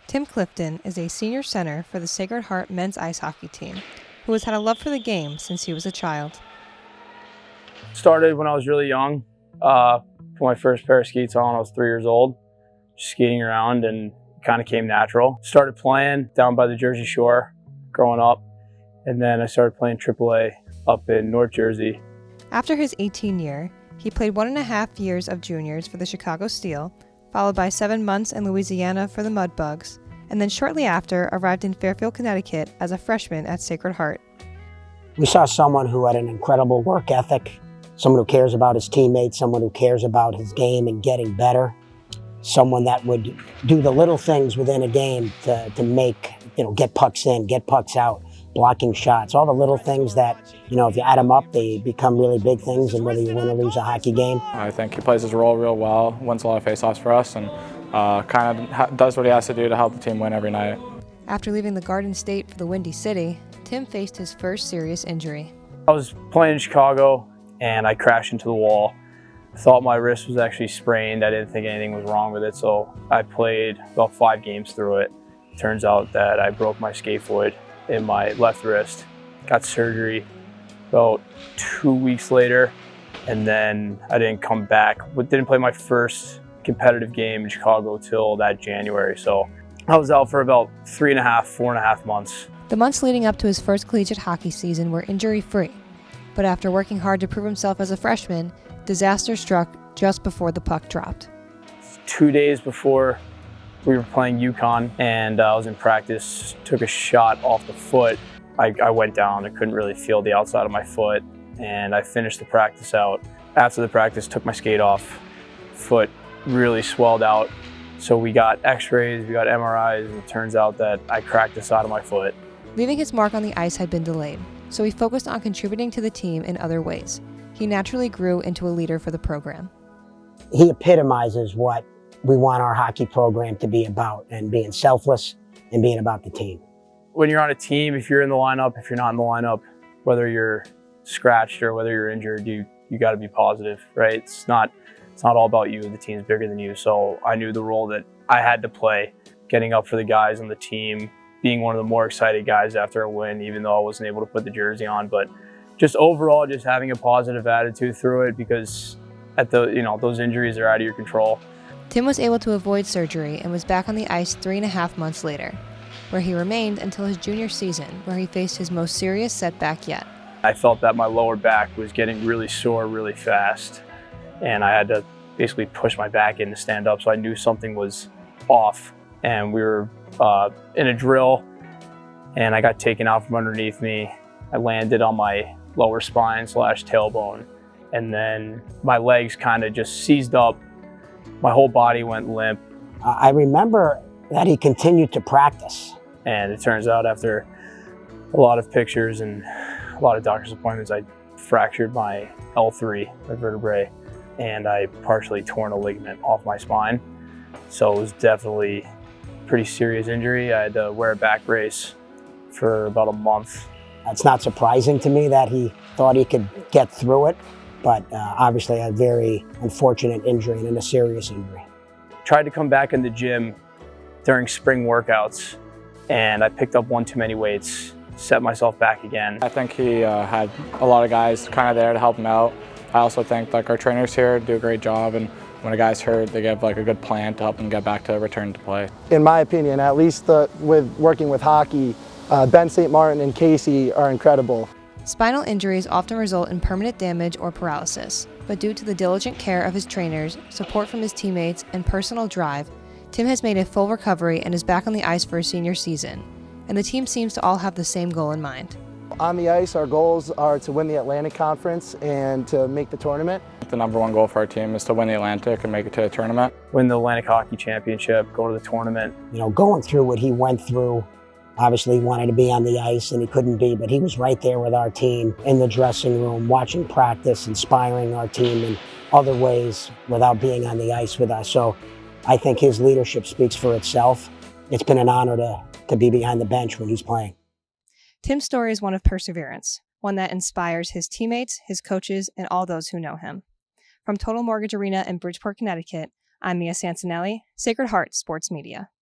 Tim Clifton is a senior center for the Sacred Heart men's ice hockey team, who has had a love for the game since he was a child. Started when I was really young. Put my first pair of skates on when I was 3 years old, just skating around, and kind of came natural. Started playing down by the Jersey Shore growing up, and then I started playing AAA up in North Jersey. After his 18 year, he played 1.5 years of juniors for the Chicago Steel, followed by 7 months in Louisiana for the Mudbugs, and then shortly after arrived in Fairfield, Connecticut as a freshman at Sacred Heart. We saw someone who had an incredible work ethic, someone who cares about his teammates, someone who cares about his game and getting better, someone that would do the little things within a game to make, get pucks in, get pucks out, blocking shots, all the little things that, if you add them up, they become really big things, and whether you win or lose a hockey game. I think he plays his role real well, wins a lot of faceoffs for us, and kind of does what he has to do to help the team win every night. After leaving the Garden State for the Windy City, Tim faced his first serious injury. I was playing in Chicago and I crashed into the wall. I thought my wrist was actually sprained. I didn't think anything was wrong with it, so I played about 5 games through it. Turns out that I broke my scaphoid in my left wrist. Got surgery about 2 weeks later, and then I didn't come back. Didn't play my first competitive game in Chicago till that January, so I was out for about 4.5 months. The months leading up to his first collegiate hockey season were injury-free, but after working hard to prove himself as a freshman, disaster struck just before the puck dropped. 2 days before we were playing UConn, and I was in practice, took a shot off the foot. I went down. I couldn't really feel the outside of my foot, and I finished the practice out. After the practice, took my skate off. Foot really swelled out. So we got x-rays, we got MRIs, and it turns out that I cracked the side of my foot. Leaving his mark on the ice had been delayed, so he focused on contributing to the team in other ways. He naturally grew into a leader for the program. He epitomizes what we want our hockey program to be about, and being selfless and being about the team. When you're on a team, if you're in the lineup, if you're not in the lineup, whether you're scratched or whether you're injured, you got to be positive, right? It's not all about you. The team's bigger than you. So I knew the role that I had to play, getting up for the guys on the team, being one of the more excited guys after a win, even though I wasn't able to put the jersey on. But just overall, just having a positive attitude through it, because those injuries are out of your control. Tim was able to avoid surgery and was back on the ice 3.5 months later, where he remained until his junior season, where he faced his most serious setback yet. I felt that my lower back was getting really sore really fast, and I had to basically push my back in to stand up, so I knew something was off. And we were in a drill, and I got taken out from underneath me. I landed on my lower spine / tailbone, and then my legs kind of just seized up. My whole body went limp. I remember that he continued to practice. And it turns out after a lot of pictures and a lot of doctor's appointments, I fractured my L3, my vertebrae, and I partially torn a ligament off my spine. So it was definitely a pretty serious injury. I had to wear a back brace for about a month. It's not surprising to me that he thought he could get through it, but obviously a very unfortunate injury and a serious injury. Tried to come back in the gym during spring workouts, and I picked up one too many weights, set myself back again. I think he had a lot of guys kind of there to help him out. I also think our trainers here do a great job, and when a guy's hurt, they give a good plan to help him get back to return to play. In my opinion, at least with working with hockey, Ben St. Martin and Casey are incredible. Spinal injuries often result in permanent damage or paralysis, but due to the diligent care of his trainers, support from his teammates, and personal drive, Tim has made a full recovery and is back on the ice for his senior season, and the team seems to all have the same goal in mind. On the ice, our goals are to win the Atlantic Conference and to make the tournament. The number one goal for our team is to win the Atlantic and make it to the tournament. Win the Atlantic Hockey Championship, go to the tournament. Going through what he went through, obviously he wanted to be on the ice and he couldn't be, but he was right there with our team in the dressing room, watching practice, inspiring our team in other ways without being on the ice with us. So I think his leadership speaks for itself. It's been an honor to be behind the bench when he's playing. Tim's story is one of perseverance, one that inspires his teammates, his coaches, and all those who know him. From Total Mortgage Arena in Bridgeport, Connecticut, I'm Mia Santinelli, Sacred Heart Sports Media.